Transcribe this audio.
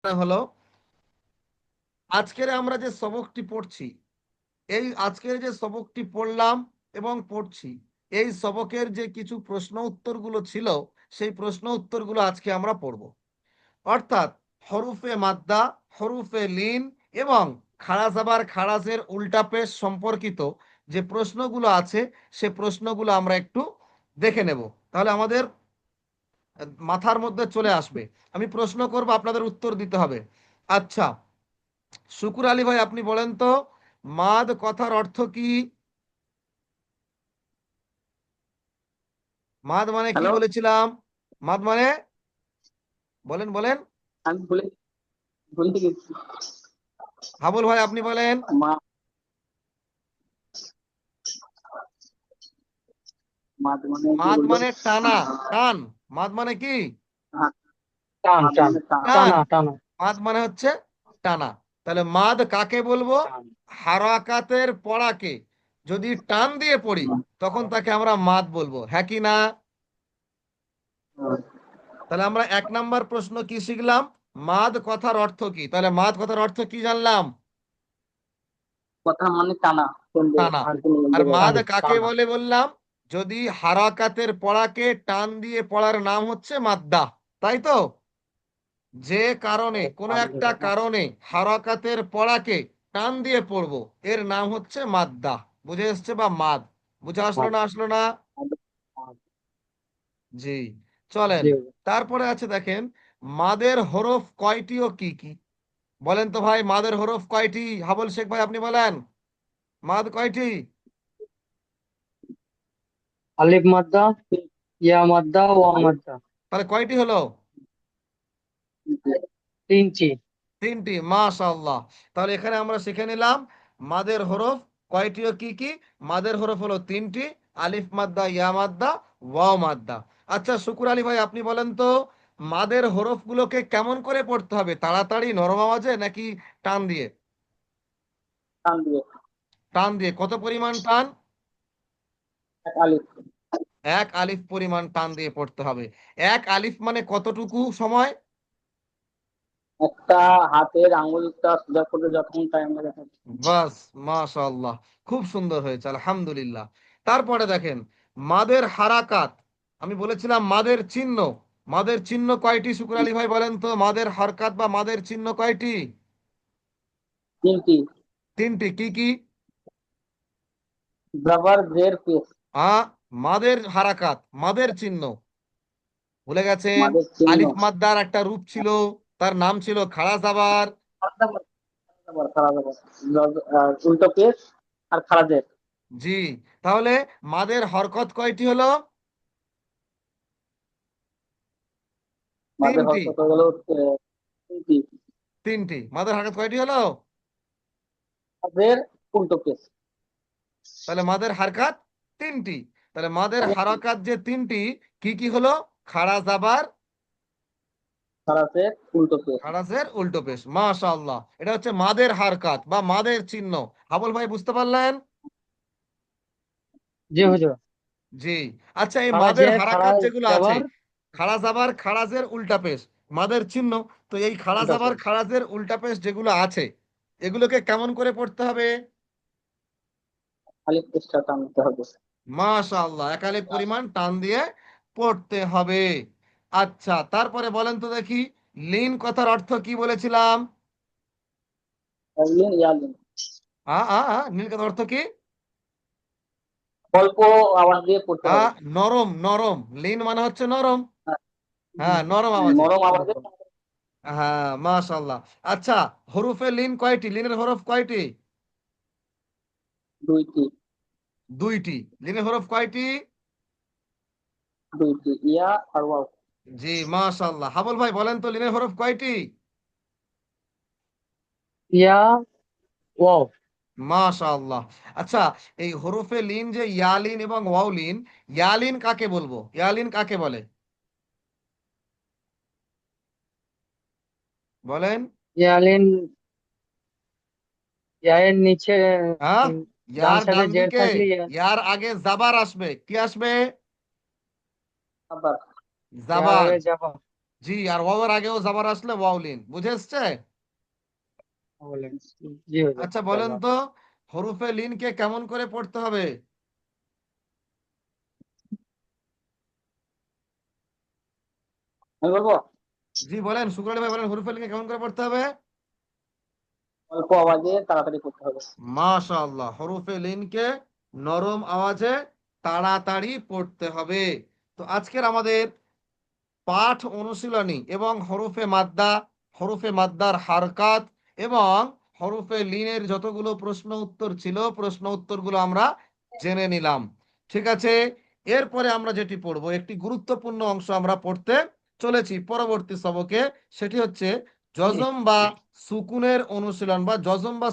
হলো আজকের আমরা যে সবকটি পড়ছি, এই আজকের যে সবকটি পড়লাম এবং পড়ছি, এই সবকের যে কিছু প্রশ্ন উত্তরগুলো ছিল, সেই প্রশ্ন উত্তরগুলো আজকে আমরা পড়ব। অর্থাৎ হরুফে মাদ্দা, হরুফে লিন এবং খাড়া জাবার খাড়াজের উল্টা পেশ সম্পর্কিত যে প্রশ্নগুলো আছে, সে প্রশ্নগুলো আমরা একটু দেখে নেব। তাহলে আমাদের মাথার মধ্যে চলে আসবে। আমি প্রশ্ন করব, আপনাদের উত্তর দিতে হবে। আচ্ছা, শুকুর আলী ভাই, আপনি বলেন তো, মাদ কথার অর্থ কি? মাদ মানে কি হ্যালো। বলেছিলাম? মাদ মানে বলেন বলেন। আমি ভুলে গেছি। হাবুল ভাই, আপনি বলেন। মা মাদ মানে কি মাদ বললো? মানে টানা, টান। মাদ মানে কি? হ্যাঁ, টান মাদ টান মানে টানা। টান। টানা টানা মাদ মানে হচ্ছে টানা। তাহলে মাদ কাকে বলবো? টান। হারাকাতের পড়াকে যদি টান দিয়ে পড়ি, তখন তাকে আমরা মাদ বলবো, হ্যাঁ কি না? তাহলে আমরা 1 নাম্বার প্রশ্ন কি শিখলাম? মাদ কথার অর্থ কি? তাহলে মাদ কথার অর্থ কি জানলাম? কথা মানে টানা, কেন্দ্রে টানা। আর কোনো আর মাদ টানা কাকে টানা। বলে বললাম? যদি হারাকাতের পড়াকে টান দিয়ে পড়ার নাম হচ্ছে মাদ্দা, তাই তো? যে কারণে, কোনো একটা কারণে হারাকাতের পড়াকে টান দিয়ে পড়বো, এর নাম হচ্ছে মাদ্দা। বুঝে এসছে? বা মাদ। বুঝে আসলো না, আসলো না? জি। চলেন, জি। তারপরে আছে দেখেন, মাদের হরফ কয়টি ও কি কি? বলেন তো ভাই, মাদের হরফ কয়টি? হাবল শেখ ভাই, আপনি বলেন, মাদ কয়টি? আলিফ মাদ্দা, ইয়া মাদ্দা, ওয়া মাদ্দা। তাহলে কয়টি হলো? তিনটি। 3টি। মাশাআল্লাহ। তাহলে এখানে আমরা শিখে নিলাম মাদের হরফ কয়টি ও কি কি। মাদের হরফ হলো 3টি: আলিফ মাদ্দা, ইয়া মাদ্দা, ওয়াও মাদ্দা। আচ্ছা শুকুর আলী ভাই, আপনি বলেন তো, মাদের হরফগুলোকে কেমন করে পড়তে হবে? তাড়াতাড়ি নরম আওয়াজে নাকি টান দিয়ে? টান দিয়ে। টান দিয়ে। কত পরিমাণ টান? এক আলিফ। 1 আলিফ পরিমাণ টান দিয়ে পড়তে হবে। 1 আলিফ মানে কতটুকু সময়? একটা হাতের আঙুলটা সোজা করতে যতক্ষণ টাইম লাগে থাকে। বাস। মাশাআল্লাহ, খুব সুন্দর হয়েছে, আলহামদুলিল্লাহ। তারপরে দেখেন, মাদের হারাকাত। আমি বলেছিলাম মাদের চিহ্ন। মাদের চিহ্ন কয়টি? শুকুর আলী ভাই বলেন তো, মাদের হারকাত বা মাদের চিহ্ন কয়টি? তিনটি। 3টি। কি কি? ব্রাভার জের পেস। আ মাদের হারাকাত, মাদের চিহ্ন ভুলে গেছেন? মাদের চিহ্ন। আলিফ মাদ্দার একটা রূপ ছিল, তার নাম ছিল খাড়া জাবার। উল্টো পেস আর খারাজের। জি। তাহলে মাদের হরকত কয়টি হলো? মাদের 3টি। হরকত হলো তিনটি। 3টি। মাদের হরকত কয়টি হলো? খারাজের উল্টো পেস। তাহলে মাদের হারকাত 3টি। তাহলে মাদের হারাকাত যে 3টি, কি কি হলো? খাড়া জাবার, খারাজের উল্টো পেস। খাড়াজের উল্টো পেশ। মাশাআল্লাহ, এটা হচ্ছে মাদের হারকাত বা মাদের চিহ্ন। হাবল ভাই, বুঝতে পারলেন? জি হুজুর। জি। আচ্ছা, এই খাড়া মাদের জের, খাড়া হারাকাত যেগুলো আছে, জাবার, খাড়া জাবার খাড়াজের উল্টা পেশ, মাদের চিহ্ন, তো এই খাড়া উল্টা জাবার পেশ। খাড়াজের উল্টা পেশ যেগুলো আছে, এগুলোকে কেমন করে পড়তে হবে? আলিফ পেসটা টানতে হবে। মাশাআল্লাহ, 1 আলিফ পরিমাণ টান দিয়ে পড়তে হবে। আচ্ছা, তারপরে বলেন তো দেখি, লিন কথার অর্থ কি বলেছিলাম? ইয়ালিন ইয়ালিন। লিন কথার অর্থ কি? অল্প আওয়াজ দিয়ে পড়তে হবে। নরম, নরম। লিন মানে হচ্ছে নরম। হ্যাঁ, হ্যাঁ, নরম আওয়াজে। নরম আওয়াজে। হ্যাঁ, মাশাআল্লাহ। আচ্ছা, হরুফে লিন কয়টি? লিনের হরফ কয়টি? দুইটি। 2টি। লিনের হরফ কয়টি? দুইটি, ইয়া আর ওয়াও। জি, মাশাআল্লাহ। হাবল ভাই বলেন তো, লিনের হরফ কয়টি? ইয়া, ওয়াও। মাশাআল্লাহ। আচ্ছা, এই হরফে লিন যে ইয়ালিন এবং ওয়াউলিন, ইয়ালিন কাকে বলবো? ইয়ালিন কাকে বলে? বলেন। ইয়ালিন, ইয়ার নিচে হ্যাঁ, ডান ইয়ার সাইডে ডান জের দিকে, থাকলে ইয়ার আগে জাবার আসবে। কি আসবে? আবার ইয়ার জাবার। আগে যাবা। জি, আর ওয়াওয়ের আগেও জাবার আসলে ওয়াউলিন, বুঝে এসছে? বলেন। জি হুজুর, আচ্ছা বলেন ইনশাআল্লাহ। তো, হরফে লিনকে কেমন করে পড়তে হবে? আমি বলবো, জি বলেন, শুক্র আলী ভাই বলেন, হরফে লিনকে কেমন করে পড়তে হবে? অল্প আওয়াজে তাড়াতাড়ি করতে হবে। মাশাআল্লাহ, হরফে লিনকে নরম আওয়াজে তাড়াতাড়ি পড়তে হবে। তো আজকের আমাদের পাঠ অনুশীলনী এবং হরফে মাদ্দার হারকাত এবং হরফে লিনের যতগুলো প্রশ্ন উত্তর ছিল, প্রশ্ন উত্তরগুলো আমরা জেনে নিলাম। ঠিক আছে, এরপরে আমরা যেটি পড়বো, একটি গুরুত্বপূর্ণ অংশ আমরা পড়তে চলেছি পরবর্তী সবকে, সেটি হচ্ছে জি। যজম বা সুকুনের অনুশীলন বা যজম বা